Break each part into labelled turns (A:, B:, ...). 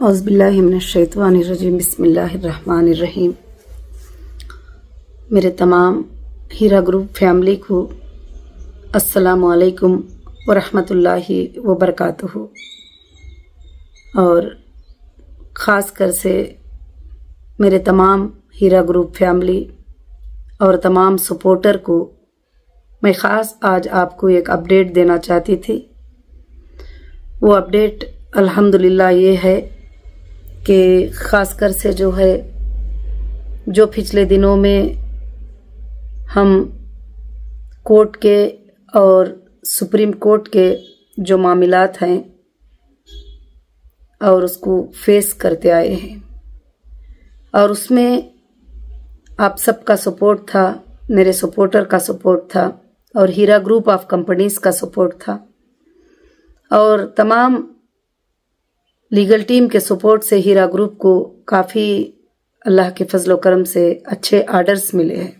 A: اعوذ باللہ من الشیطان الرجیم بسم اللہ الرحمن الرحیم۔ میرے تمام ہیرا گروپ فیملی کو السلام علیکم ورحمۃ اللہ وبرکاتہ، اور خاص کر سے میرے تمام ہیرا گروپ فیملی اور تمام سپورٹر کو میں خاص آج آپ کو ایک اپڈیٹ دینا چاہتی تھی۔ وہ اپڈیٹ الحمدللہ یہ ہے کہ خاص کر سے جو پچھلے دنوں میں ہم کورٹ کے اور سپریم کورٹ کے جو معاملات ہیں اور اس کو فیس کرتے آئے ہیں، اور اس میں آپ سب کا سپورٹ تھا، میرے سپورٹر کا سپورٹ تھا، اور ہیرا گروپ آف کمپنیز کا سپورٹ تھا، اور تمام لیگل ٹیم کے سپورٹ سے ہیرا گروپ کو کافی اللہ کے فضل و کرم سے اچھے آرڈرز ملے ہیں۔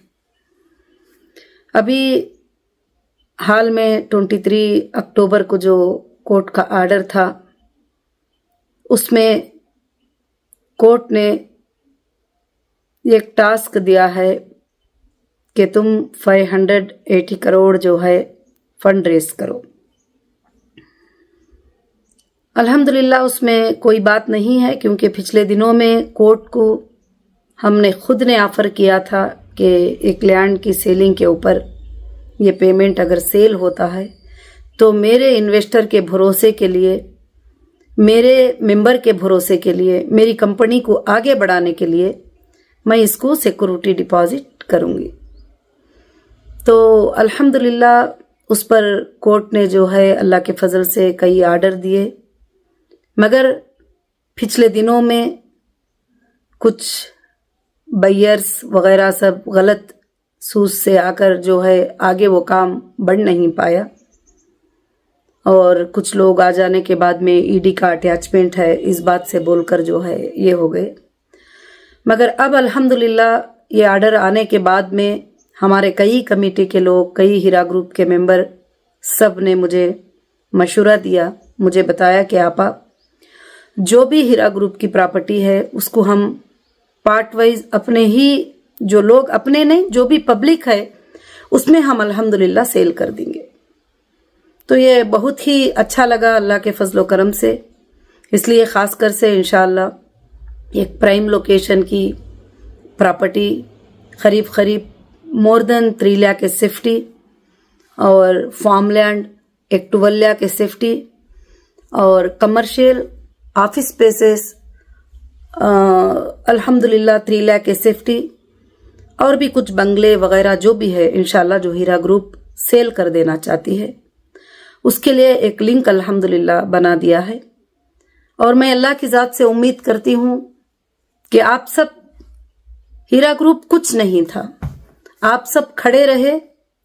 A: ابھی حال میں 23 اکتوبر کو جو کورٹ کا آرڈر تھا، اس میں کورٹ نے ایک ٹاسک دیا ہے کہ تم 580 کروڑ جو ہے فنڈ ریز کرو۔ الحمدللہ اس میں کوئی بات نہیں ہے، کیونکہ پچھلے دنوں میں کورٹ کو ہم نے خود نے آفر کیا تھا کہ ایک لینڈ کی سیلنگ کے اوپر یہ پیمنٹ اگر سیل ہوتا ہے تو میرے انویسٹر کے بھروسے کے لیے، میرے ممبر کے بھروسے کے لیے، میری کمپنی کو آگے بڑھانے کے لیے میں اس کو سیکورٹی ڈپازٹ کروں گی۔ تو الحمدللہ اس پر کورٹ نے جو ہے اللہ کے فضل سے کئی آرڈر دیے، مگر پچھلے دنوں میں کچھ بائرس وغیرہ سب غلط سوچ سے آ کر جو ہے آگے وہ کام بڑھ نہیں پایا، اور کچھ لوگ آ جانے کے بعد میں ای ڈی کا اٹیچمنٹ ہے اس بات سے بول کر جو ہے یہ ہو گئے۔ مگر اب الحمدللہ یہ آرڈر آنے کے بعد میں ہمارے کئی کمیٹی کے لوگ، کئی ہیرا گروپ کے ممبر سب نے مجھے مشورہ دیا، مجھے بتایا کہ آپا جو بھی ہیرا گروپ کی پراپرٹی ہے اس کو ہم پارٹ وائز اپنے ہی، جو لوگ اپنے نہیں، جو بھی پبلک ہے اس میں ہم الحمدللہ سیل کر دیں گے۔ تو یہ بہت ہی اچھا لگا اللہ کے فضل و کرم سے، اس لیے خاص کر سے انشاءاللہ ایک پرائم لوکیشن کی پراپرٹی قریب مور دین 3 لاکھ سیفٹی، اور فارم لینڈ ایک 12 لاکھ سیفٹی، اور کمرشل آفس اسپیسز الحمدللہ 3 لاکھ سیفٹی، اور بھی کچھ بنگلے وغیرہ جو بھی ہے انشاءاللہ جو ہیرا گروپ سیل کر دینا چاہتی ہے، اس کے لیے ایک لنک الحمدللہ بنا دیا ہے۔ اور میں اللہ کی ذات سے امید کرتی ہوں کہ آپ سب، ہیرا گروپ کچھ نہیں تھا، آپ سب کھڑے رہے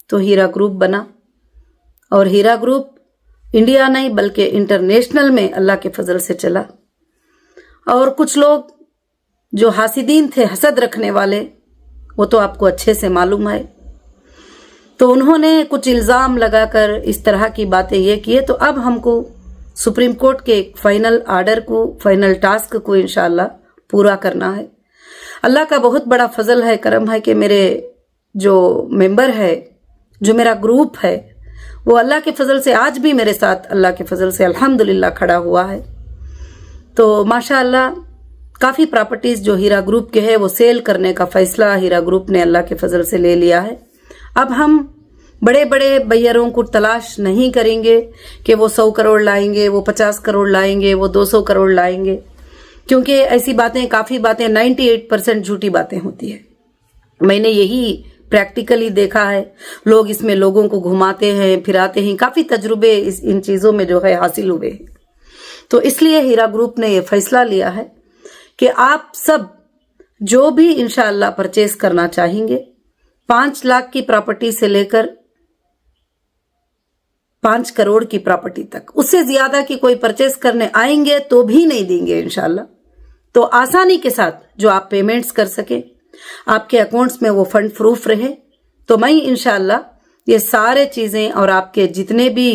A: تو ہیرا گروپ بنا، اور ہیرا گروپ انڈیا نہیں بلکہ انٹرنیشنل میں اللہ کے فضل سے چلا۔ اور کچھ لوگ جو حاسدین تھے، حسد رکھنے والے، وہ تو آپ کو اچھے سے معلوم ہے، تو انہوں نے کچھ الزام لگا کر اس طرح کی باتیں یہ کیے۔ تو اب ہم کو سپریم کورٹ کے ایک فائنل آرڈر کو، فائنل ٹاسک کو انشاءاللہ پورا کرنا ہے۔ اللہ کا بہت بڑا فضل ہے، کرم ہے کہ میرے جو ممبر ہے، جو میرا گروپ ہے، وہ اللہ کے فضل سے آج بھی میرے ساتھ اللہ کے فضل سے الحمدللہ کھڑا ہوا ہے۔ تو ماشاءاللہ کافی پراپرٹیز جو ہیرا گروپ کے ہے وہ سیل کرنے کا فیصلہ ہیرا گروپ نے اللہ کے فضل سے لے لیا ہے۔ اب ہم بڑے بڑے بائروں کو تلاش نہیں کریں گے کہ وہ 100 کروڑ لائیں گے، وہ 50 کروڑ لائیں گے، وہ 200 کروڑ لائیں گے، کیونکہ ایسی باتیں، کافی باتیں 98% جھوٹی باتیں ہوتی ہیں۔ میں نے یہی پریکٹیکلی دیکھا ہے، لوگ اس میں لوگوں کو گھماتے ہیں، پھراتے ہیں، کافی تجربے ان چیزوں میں جو ہے حاصل ہوئے ہیں۔ تو اس لیے ہیرا گروپ نے یہ فیصلہ لیا ہے کہ آپ سب جو بھی انشاءاللہ پرچیز کرنا چاہیں گے، 5 لاکھ کی پراپرٹی سے لے کر 5 کروڑ کی پراپرٹی تک، اس سے زیادہ کی کوئی پرچیز کرنے آئیں گے تو بھی نہیں دیں گے انشاءاللہ۔ تو آسانی کے ساتھ جو آپ پیمنٹس کر سکیں، آپ کے اکاؤنٹس میں وہ فنڈ پروف رہے، تو میں انشاءاللہ ये सारे चीज़ें और आपके जितने भी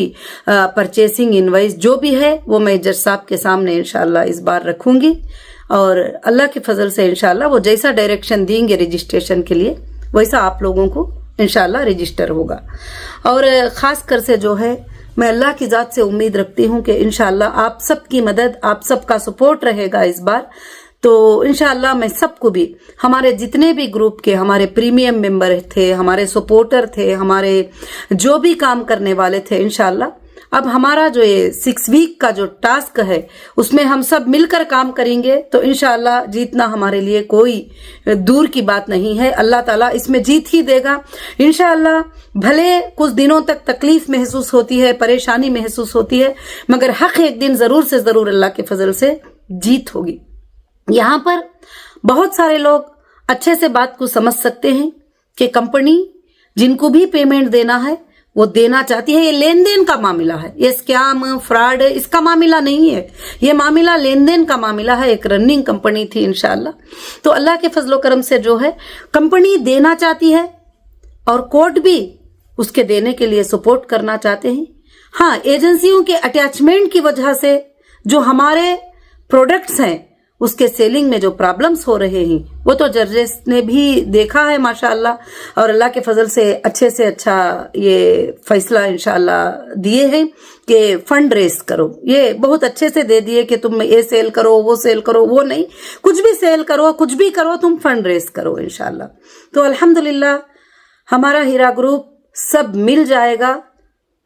A: परचेसिंग इनवाइस जो भी है वो मैं जज साहब के सामने इंशाल्लाह इस बार रखूंगी, और अल्लाह के फजल से इंशाल्लाह वो जैसा डायरेक्शन देंगे रजिस्ट्रेशन के लिए वैसा आप लोगों को इंशाल्लाह रजिस्टर होगा। और ख़ास कर से जो है मैं अल्लाह की ज़ात से उम्मीद रखती हूँ कि इंशाल्लाह आप सबकी मदद, आप सबका सपोर्ट रहेगा इस बार। तो इंशाल्लाह मैं सबको भी, हमारे जितने भी ग्रुप के हमारे प्रीमियम मेंबर थे, हमारे सपोर्टर थे, हमारे जो भी काम करने वाले थे, इंशाल्लाह अब हमारा जो ये 6 वीक का जो टास्क है उसमें हम सब मिलकर काम करेंगे तो इंशाल्लाह जीतना हमारे लिए कोई दूर की बात नहीं है। अल्लाह ताला इसमें जीत ही देगा इंशाल्लाह। भले कुछ दिनों तक तकलीफ महसूस होती है, परेशानी महसूस होती है, मगर हक एक दिन जरूर से जरूर अल्लाह के फजल से जीत होगी। यहाँ पर बहुत सारे लोग अच्छे से बात को समझ सकते हैं कि कंपनी जिनको भी पेमेंट देना है वो देना चाहती है। ये लेन देन का मामला है, ये स्कैम फ्रॉड इसका मामला नहीं है, ये मामला लेन देन का मामला है। एक रनिंग कंपनी थी इंशाल्लाह, तो अल्लाह के फजलो करम से जो है कंपनी देना चाहती है और कोर्ट भी उसके देने के लिए सपोर्ट करना चाहते हैं। हाँ, एजेंसियों के अटैचमेंट की वजह से जो हमारे प्रोडक्ट्स हैं उसके सेलिंग में जो प्रॉब्लम्स हो रहे हैं वो तो जजेस ने भी देखा है माशाअल्लाह, और अल्लाह के फजल से अच्छा ये फैसला इंशाअल्लाह दिए हैं कि फंड रेस करो। ये बहुत अच्छे से दे दिए कि तुम ये सेल करो, वो सेल करो, वो नहीं, कुछ भी सेल करो, कुछ भी करो, तुम फंड रेस करो इंशाअल्लाह। तो अल्हम्दुलिल्लाह हमारा हीरा ग्रुप सब मिल जाएगा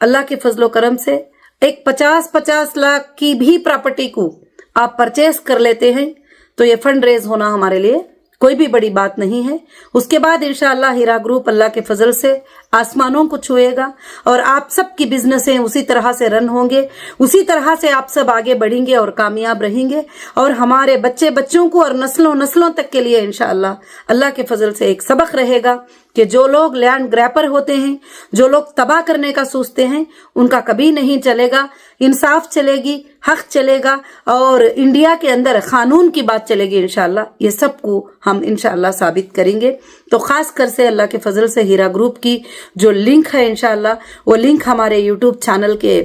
A: अल्लाह के फजलो करम से। एक 50-50 लाख की भी प्रॉपर्टी को आप परचेस कर लेते हैं तो ये फंड रेज होना हमारे लिए कोई भी बड़ी बात नहीं है। उसके बाद इंशाअल्लाह हीरा ग्रुप अल्लाह के फजल से आसमानों को छुएगा और आप सबकी बिजनेसें उसी तरह से रन होंगे, उसी तरह से आप सब आगे बढ़ेंगे और कामयाब रहेंगे। और हमारे बच्चे बच्चों को और नस्लों नस्लों तक के लिए इंशाअल्लाह अल्लाह के फजल से एक सबक रहेगा कि जो लोग लैंड ग्रैपर होते हैं, जो लोग तबाह करने का सोचते हैं, उनका कभी नहीं चलेगा। इंसाफ चलेगी, हक चलेगा और इंडिया के अंदर कानून की बात चलेगी इंशाअल्लाह। ये सबको हम इंशाअल्लाह साबित करेंगे। तो खास कर से अल्लाह के फजल से हीरा ग्रुप की जो लिंक है इंशाअल्लाह वो लिंक हमारे यूट्यूब चैनल के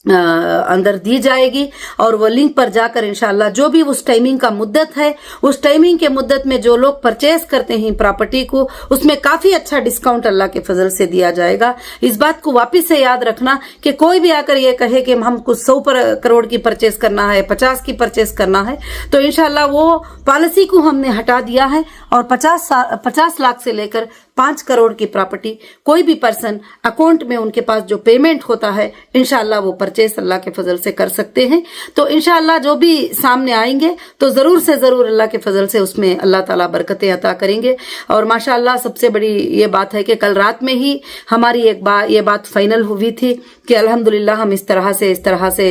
A: अंदर दी जाएगी और वो लिंक पर जाकर इंशाअल्लाह जो भी उस टाइमिंग का मुद्दत है, उस टाइमिंग के मुद्दत में जो लोग परचेस करते हैं प्रॉपर्टी को, उसमें काफी अच्छा डिस्काउंट अल्लाह के फजल से दिया जाएगा। इस बात को वापस से याद रखना कि कोई भी आकर ये कहे कि हम कुछ 100 करोड़ की परचेस करना है, 50 की परचेस करना है, तो इंशाअल्लाह वो पॉलिसी को हमने हटा दिया है और 50 लाख से लेकर 5 करोड़ की प्रॉपर्टी कोई भी पर्सन अकाउंट में उनके पास जो पेमेंट होता है इंशाअल्लाह वो परचेस अल्लाह के फजल से कर सकते हैं। तो इंशाअल्लाह जो भी सामने आएंगे तो जरूर से जरूर अल्लाह के फजल से उसमें अल्लाह ताला बरकतें अता करेंगे। और माशाअल्लाह सबसे बड़ी ये बात है कि कल रात में ही हमारी ये बात फाइनल हुई थी कि अल्हम्दुलिल्लाह हम इस तरह से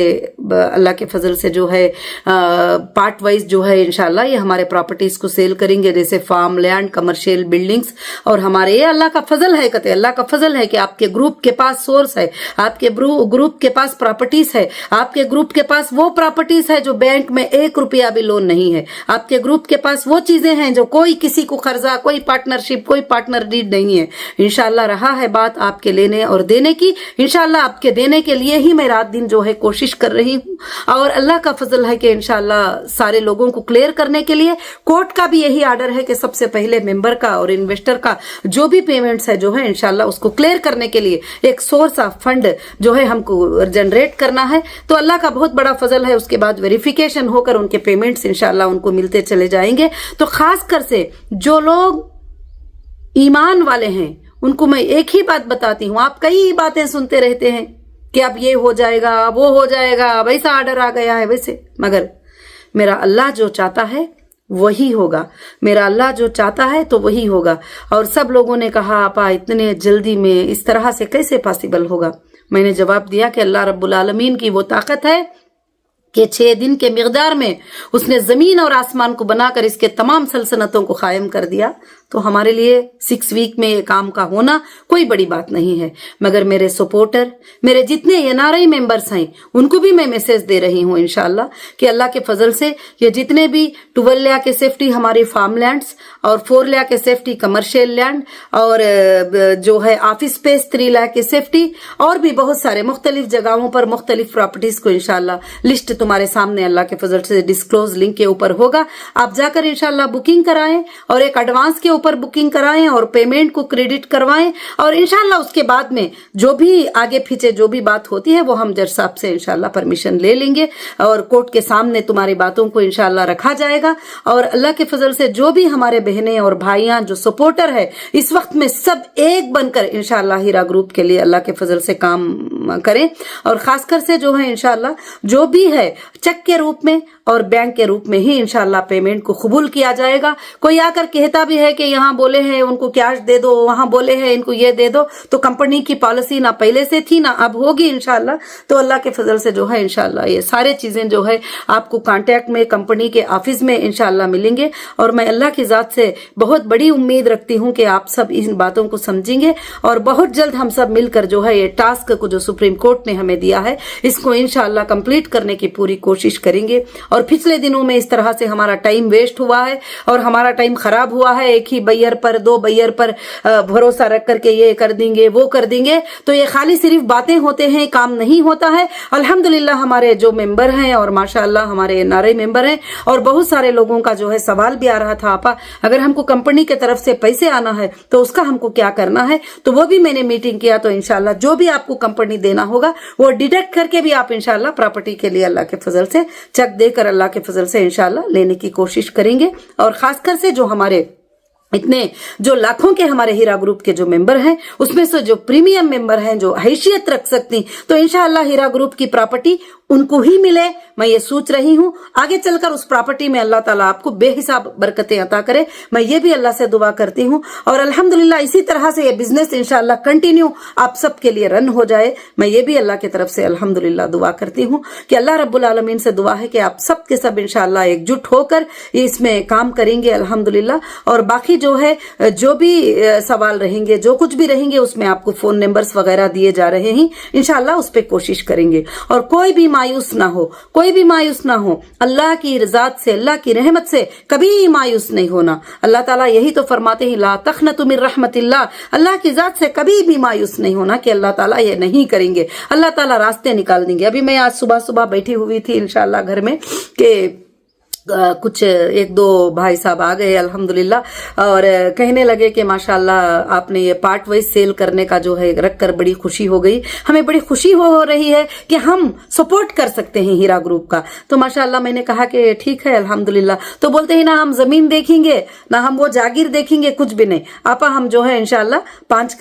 A: अल्लाह के फजल से जो है पार्ट वाइज जो है इंशाअल्लाह ये हमारे प्रॉपर्टीज को सेल करेंगे, जैसे फार्म लैंड, कमर्शियल बिल्डिंग्स। और हमारे ये अल्लाह का फजल है, कहते अल्लाह का फजल है कि आपके ग्रुप के पास सोर्स है, आपके ग्रुप के पास प्रॉपर्टीज है, आपके ग्रुप के पास वो प्रॉपर्टीज है जो बैंक में 1 रुपया भी लोन नहीं है, आपके ग्रुप के पास वो चीजें हैं जो कोई किसी को कर्जा, कोई पार्टनरशिप, कोई पार्टनर डीड नहीं है। इंशाअल्लाह रहा है बात आपके लेने और देने की, इंशाअल्लाह आपके देने के लिए ही मैं रात दिन जो है कोशिश कर रही हूँ। और अल्लाह का फजल है कि इंशाअल्लाह सारे लोगों को क्लियर करने के लिए कोर्ट का भी यही आर्डर है कि सबसे पहले मेंबर का और इन्वेस्टर का जो भी पेमेंट्स है जो है इंशाअल्लाह उसको क्लियर करने के लिए एक सोर्स ऑफ फंड जो है हमको जनरेट करना है। तो अल्लाह का बहुत बड़ा फजल है, उसके बाद वेरिफिकेशन होकर उनके पेमेंट्स इंशाअल्लाह उनको मिलते चले जाएंगे। तो खास कर से जो लोग ईमान वाले हैं उनको मैं एक ही बात बताती हूँ, आप कई बातें सुनते रहते हैं कि अब ये हो जाएगा, वो हो जाएगा, वैसा आर्डर आ गया है वैसे, मगर मेरा अल्लाह जो चाहता है वही होगा, मेरा अल्लाह जो चाहता है तो वही होगा। और सब लोगों ने कहा आपा इतने जल्दी में इस तरह से कैसे पॉसिबल होगा। मैंने जवाब दिया कि अल्लाह रब्बुल आलमीन की वो ताकत है कि 6 दिन के मिकदार में उसने जमीन और आसमान को बनाकर इसके तमाम सल्तनतों को कायम कर दिया। तो हमारे लिए 6 वीक में ये काम का होना कोई बड़ी बात नहीं है। मगर मेरे सपोर्टर, मेरे जितने एनआरआई मेंबर्स हैं, उनको भी मैं मैसेज दे रही हूँ इंशाल्लाह कि अल्लाह के फजल से ये जितने भी 12 लाख के सेफ्टी हमारी फार्म लैंड्स और 4 लाख के सेफ्टी कमर्शियल लैंड और जो है ऑफिस स्पेस 3 लाख की सेफ्टी और भी बहुत सारे मुख्तलिफ जगहों पर मुख्तलिफ प्रॉपर्टीज को इंशाल्लाह लिस्ट तुम्हारे सामने अल्लाह के फजल से डिस्क्लोज लिंक के ऊपर होगा। आप जाकर इंशाल्लाह बुकिंग कराएं और एक एडवांस के ऊपर बुकिंग कराएं और पेमेंट को क्रेडिट करवाएं और इंशाल्लाह उसके बाद में जो भी आगे पीछे जो भी बात होती है वो हम जज साहब से इंशाल्लाह परमिशन ले लेंगे और कोर्ट के सामने तुम्हारी बातों को इंशाल्लाह रखा जाएगा। और अल्लाह के फजल से जो भी हमारे बहनें और भाइयां जो सपोर्टर है इस वक्त में सब एक बनकर इंशाल्लाह हीरा ग्रुप के लिए अल्लाह के फजल से काम करें और खासकर से जो है इंशाल्लाह जो भी है चेक के रूप में और बैंक के रूप में ही इंशाल्लाह पेमेंट को कबूल किया जाएगा। कोई आकर कहता भी है कि यहाँ बोले हैं उनको कैश दे दो, वहां बोले हैं इनको ये दे दो, तो कंपनी की पॉलिसी ना पहले से थी ना अब होगी इंशाल्लाह। तो अल्लाह के फजल से जो है इंशाल्लाह ये सारे चीजें जो है आपको कांटेक्ट में कंपनी के ऑफिस में इंशाल्लाह मिलेंगे और मैं अल्लाह की जात से बहुत बड़ी उम्मीद रखती हूँ कि आप सब इन बातों को समझेंगे और बहुत जल्द हम सब मिलकर जो है ये टास्क को जो सुप्रीम कोर्ट ने हमें दिया है इसको इंशाल्लाह कंप्लीट करने की पूरी कोशिश करेंगे। और पिछले दिनों में इस तरह से हमारा टाइम वेस्ट हुआ है और हमारा टाइम खराब हुआ है, एक ही बैयर पर 2 बैयर पर भरोसा रख करके ये कर देंगे वो कर देंगे, तो ये खाली सिर्फ बातें होते हैं, काम नहीं होता है। अल्हम्दुलिल्लाह हमारे जो मेंबर हैं और माशाअल्लाह हमारे एनआरआई मेंबर हैं और बहुत सारे लोगों का जो है सवाल भी आ रहा था, आपा अगर हमको कंपनी की तरफ से पैसे आना है तो उसका हमको क्या करना है, तो वो भी मैंने मीटिंग किया। तो इंशाल्लाह जो भी आपको कंपनी देना होगा वो डिडक्ट करके भी आप इंशाल्लाह प्रॉपर्टी के लिए अल्लाह के फजल से चेक देकर अल्लाह के फजल से इंशाल्लाह लेने की कोशिश करेंगे। और खासकर से जो हमारे इतने जो लाखों के हमारे हीरा ग्रुप के जो मेंबर हैं उसमें से जो प्रीमियम मेंबर हैं जो हैसियत रख सकती, तो इंशाअल्लाह हीरा ग्रुप की प्रॉपर्टी उनको ही मिले। मैं ये सोच रही हूँ आगे चलकर उस प्रॉपर्टी में अल्लाह ताला आपको बेहिसाब बरकतें अता करे, मैं ये भी अल्लाह से दुआ करती हूँ। और अल्हम्दुलिल्लाह इसी तरह से ये बिजनेस इंशाअल्लाह कंटिन्यू आप सबके लिए रन हो जाए, मैं ये भी अल्लाह की तरफ से अल्हम्दुलिल्लाह दुआ करती हूँ कि अल्लाह रब्बुल आलमीन से दुआ है कि आप सब के सब इंशाअल्लाह एकजुट होकर इसमें काम करेंगे अल्हम्दुलिल्लाह। और बाकी जो है जो भी सवाल रहेंगे जो कुछ भी रहेंगे उसमें आपको फोन नंबर्स वगैरह दिए जा रहे हैं, इंशाअल्लाह उस पर कोशिश करेंगे। और कोई भी मायूस ना हो, कोई भी मायूस ना हो, अल्लाह की रज़ात से अल्लाह की रहमत से कभी मायूस नहीं होना। अल्लाह ताला यही तो फरमाते हैं ला तखनतु मिन रहमतिल्लाह, अल्लाह की जात से कभी भी मायूस नहीं होना कि अल्लाह ताला ये नहीं करेंगे, अल्लाह ताला रास्ते निकाल देंगे। अभी मैं आज सुबह सुबह बैठी हुई थी इंशाअल्लाह घर में कि कुछ 1-2 भाई साहब आ गए अल्हम्दुलिल्लाह और कहने लगे कि माशाल्लाह आपने ये पार्ट वाइज सेल करने का जो है रखकर बड़ी खुशी हो गई, हमें बड़ी खुशी हो रही है कि हम सपोर्ट कर सकते हैं हीरा ग्रुप का। तो माशाल्लाह मैंने कहा कि ठीक है अल्हम्दुलिल्लाह। तो बोलते हैं ना हम जमीन देखेंगे ना हम वो जागीर देखेंगे, कुछ भी नहीं आपा, हम जो है इंशाल्लाह 5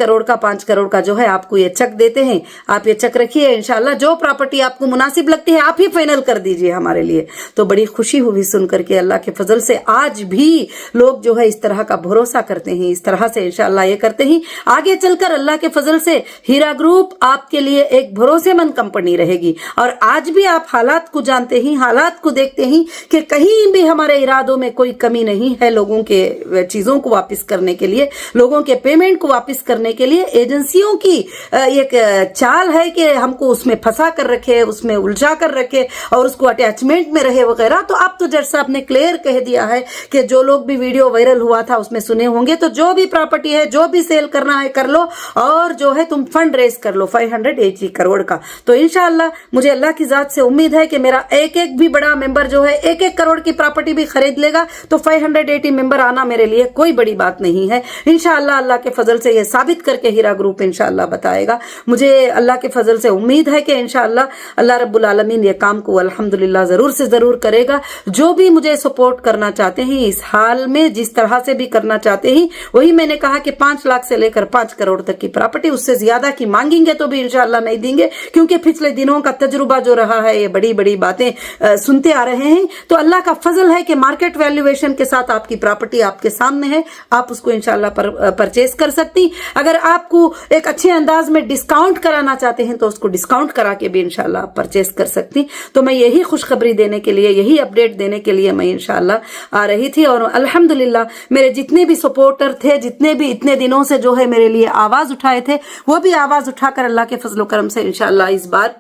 A: करोड़ का जो है आपको ये चेक देते हैं, आप ये चेक रखिए, इंशाल्लाह जो प्रॉपर्टी आपको मुनासिब लगती है आप ही फाइनल कर दीजिए हमारे लिए। तो बड़ी खुशी हुई सुन करके अल्लाह के फजल से। आज भी लोग जो है इस तरह का भरोसा करते हैं, इस तरह से इंशाअल्लाह ये करते हैं। आगे चलकर अल्लाह के फजल से हीरा ग्रुप आपके लिए एक भरोसेमंद कंपनी रहेगी। और आज भी आप हालात को जानते ही, हालात को देखते ही कि कहीं भी हमारे इरादों में कोई कमी नहीं है लोगों के चीजों को वापस करने के लिए, लोगों के पेमेंट को वापस करने के लिए। एजेंसियों की एक चाल है कि हमको उसमें फंसा कर रखे, उसमें उलझा कर रखे और उसको अटैचमेंट में रहे वगैरह। तो आप तो जज साहब ने क्लियर कह दिया है कि जो लोग भी वीडियो वायरल हुआ था उसमें सुने होंगे, तो जो भी प्रॉपर्टी है जो भी सेल करना है कर लो और जो है तुम फंड रेज कर लो 580 करोड़ का। तो इंशाअल्लाह मुझे अल्लाह की जात से उम्मीद है कि मेरा एक एक भी बड़ा मेंबर जो है 1-1 करोड़ की प्रॉपर्टी भी खरीद लेगा तो 580 मेंबर आना मेरे लिए कोई बड़ी बात नहीं है। इंशाअल्लाह अल्लाह के फजल से यह साबित करके हीरा ग्रुप इंशाअल्लाह बताएगा। मुझे अल्लाह के फजल से उम्मीद है कि इंशाअल्लाह अल्लाह रब्बुल आलमीन ये काम को अल्हम्दुलिल्लाह जरूर से जरूर करेगा। जो भी मुझे सपोर्ट करना चाहते हैं इस हाल में जिस तरह से भी करना चाहते हैं, वही मैंने कहा कि 5 लाख से लेकर 5 करोड़ तक की प्रॉपर्टी, उससे ज्यादा की मांगेंगे तो भी इंशाअल्लाह नहीं देंगे, क्योंकि पिछले दिनों का तजुर्बा जो रहा है ये बड़ी बड़ी बातें सुनते आ रहे हैं। तो अल्लाह का फजल है कि मार्केट वैल्यूएशन के साथ आपकी प्रॉपर्टी आपके सामने है, आप उसको इंशाअल्लाह परचेज कर सकती। अगर आपको एक अच्छे अंदाज में डिस्काउंट कराना चाहते हैं तो उसको डिस्काउंट करा के भी इंशाअल्लाह आप परचेज कर सकती। तो मैं यही खुशखबरी देने के लिए, यही अपडेट देने करने के लिए मैं इंशाल्लाह आ रही थी। और अल्हम्दुलिल्लाह मेरे जितने भी सपोर्टर थे, जितने भी इतने दिनों से जो है मेरे लिए आवाज उठाए थे, वो भी आवाज उठाकर अल्लाह के फजल करम से इंशाल्लाह इस बार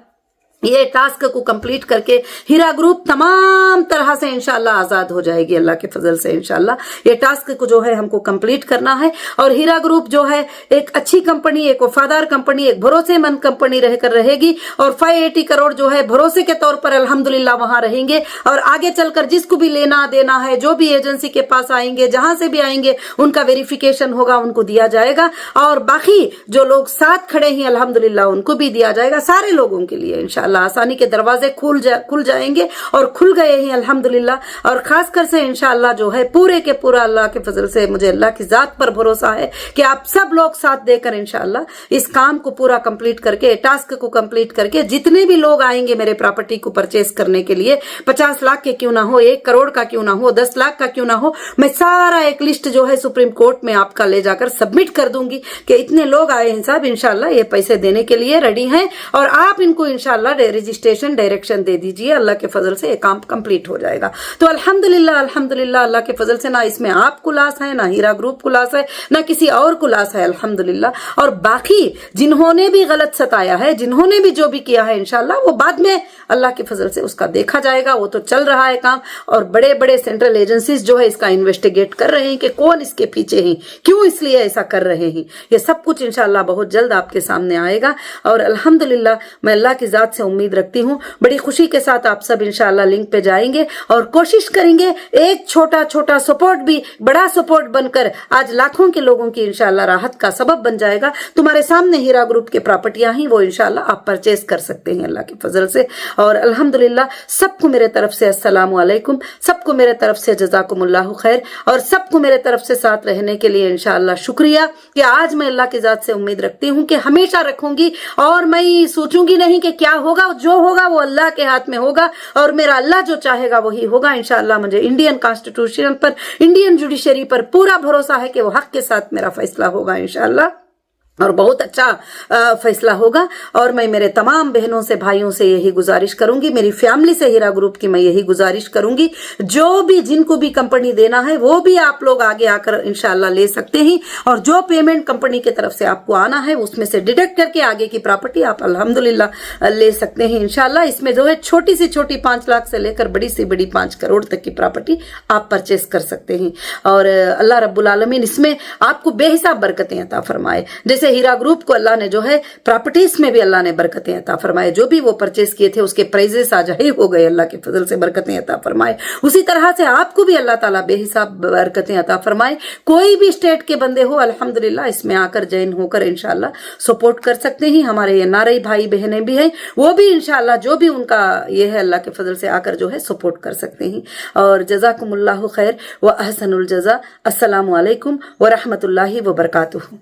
A: ये टास्क को कंप्लीट करके हीरा ग्रुप तमाम तरह से इंशाल्लाह आजाद हो जाएगी अल्लाह के फजल से। इंशाल्लाह ये टास्क को जो है हमको कंप्लीट करना है और हीरा ग्रुप जो है एक अच्छी कंपनी, एक वफादार कंपनी, एक भरोसेमंद कंपनी रहकर रहेगी और 580 करोड़ जो है भरोसे के तौर पर अल्हम्दुलिल्लाह वहां रहेंगे। और आगे चलकर जिसको भी लेना देना है, जो भी एजेंसी के पास आएंगे, जहां से भी आएंगे, उनका वेरिफिकेशन होगा, उनको दिया जाएगा। और बाकी जो लोग साथ खड़े हैं अल्हम्दुलिल्लाह उनको भी दिया जाएगा, सारे लोगों के लिए इंशाल्लाह आसानी के दरवाजे खुल जाएंगे और खुल गए हैं अल्हम्दुलिल्लाह। और खासकर से इंशाल्लाह जो है पूरे के पूरा अल्लाह के फजल से मुझे अल्लाह की जात पर भरोसा है कि आप सब लोग साथ देकर इंशाल्लाह इस काम को पूरा कंप्लीट करके, टास्क को कंप्लीट करके, जितने भी लोग आएंगे मेरे प्रॉपर्टी को परचेस करने के लिए, 50 लाख के क्यों ना हो, 1 करोड़ का क्यों ना हो, 10 लाख का क्यों ना हो, मैं सारा एक लिस्ट जो है सुप्रीम कोर्ट में आपका ले जाकर सबमिट कर दूंगी कि इतने लोग आए हैं साहब, इंशाल्लाह ये पैसे देने के लिए रेडी हैं और आप इनको इंशाल्लाह रजिस्ट्रेशन डायरेक्शन दे दीजिए। अल्लाह के फजल से ये काम कंप्लीट हो जाएगा। तो अल्हम्दुलिल्लाह अल्हम्दुलिल्लाह अल्लाह के फजल से ना इसमें आप को लॉस है, ना हीरा ग्रुप को लॉस है, ना किसी और को लॉस है अल्हम्दुलिल्लाह। और बाकी जिन्होंने भी गलत सताया है, जिन्होंने भी जो भी किया है इंशाल्लाह वो बाद में अल्लाह के फजल से उसका देखा जाएगा। वो तो चल रहा है काम और बड़े बड़े सेंट्रल एजेंसीज जो है इसका इन्वेस्टिगेट कर रहे हैं कि कौन इसके पीछे है, क्यों इसलिए ऐसा कर रहे हैं। ये सब कुछ इंशाल्लाह बहुत जल्द आपके सामने आएगा। और अल्हम्दुलिल्लाह मैं अल्लाह की जात से उम्मीद रखती हूँ, बड़ी खुशी के साथ आप सब इंशाल्लाह लिंक पे जाएंगे और कोशिश करेंगे एक छोटा छोटा सपोर्ट भी बड़ा सपोर्ट बनकर आज लाखों के लोगों की इंशाल्लाह राहत का सबब बन जाएगा। तुम्हारे सामने हीरा ग्रुप की प्रॉपर्टियां ही वो इंशाल्लाह आप परचेज कर सकते हैं अल्लाह के फजल से। और अल्हम्दुलिल्लाह सबको मेरे तरफ से अस्सलामु अलैकुम, सबको मेरे तरफ से जज़ाकुमुल्लाहु खैर और सबको मेरे तरफ से साथ रहने के लिए इंशाल्लाह शुक्रिया कि आज मैं अल्लाह की जात से उम्मीद रखती हूँ कि हमेशा रखूंगी और मैं सोचूंगी नहीं कि क्या होगा, जो होगा वो अल्लाह के हाथ में होगा और मेरा अल्लाह जो चाहेगा वही होगा इंशाल्लाह। मुझे इंडियन कॉन्स्टिट्यूशन पर, इंडियन जुडिशरी पर पूरा भरोसा है कि वो हक के साथ मेरा फैसला होगा इंशाल्लाह और बहुत अच्छा फैसला होगा। और मैं मेरे तमाम बहनों से, भाइयों से यही गुजारिश करूंगी, मेरी फैमिली से हीरा ग्रुप की मैं यही गुजारिश करूंगी, जो भी जिनको भी कंपनी देना है वो भी आप लोग आगे आकर इंशाल्लाह ले सकते हैं। और जो पेमेंट कंपनी की तरफ से आपको आना है उसमें से डिडक्ट करके आगे की प्रॉपर्टी आप अल्हम्दुलिल्लाह ले सकते हैं इंशाल्लाह। इसमें जो है छोटी से छोटी 5 लाख से लेकर बड़ी से बड़ी 5 करोड़ तक की प्रॉपर्टी आप परचेस कर सकते हैं। और अल्लाह रब्बुल आलमीन इसमें आपको बेहिसाब बरकतें अता फरमाए। जैसे हीरा ग्रुप को अल्लाह ने जो है प्रॉपर्टीज में भी अल्लाह ने बरकतें अता फरमाए, जो भी वो परचेस किए थे उसके प्राइजेस आज हाई हो गए, अल्लाह के फजल से बरकतें अता फरमाए। उसी तरह से आपको भी अल्लाह ताला बेहिसाब बरकतें अता फरमाए। कोई भी स्टेट के बंदे हो अल्हम्दुलिल्लाह इसमें आकर जॉइन होकर इंशाल्लाह सपोर्ट कर सकते हैं। हमारे एनआरआई भाई बहनें भी हैं, वो भी इंशाल्लाह जो भी उनका ये है अल्लाह के फजल से आकर जो है सपोर्ट कर सकते हैं। और जज़ाकुमुल्लाहु खैर व अहसनुल जज़ा। अस्सलामु अलैकुम व रहमतुल्लाहि व बरकातुहू।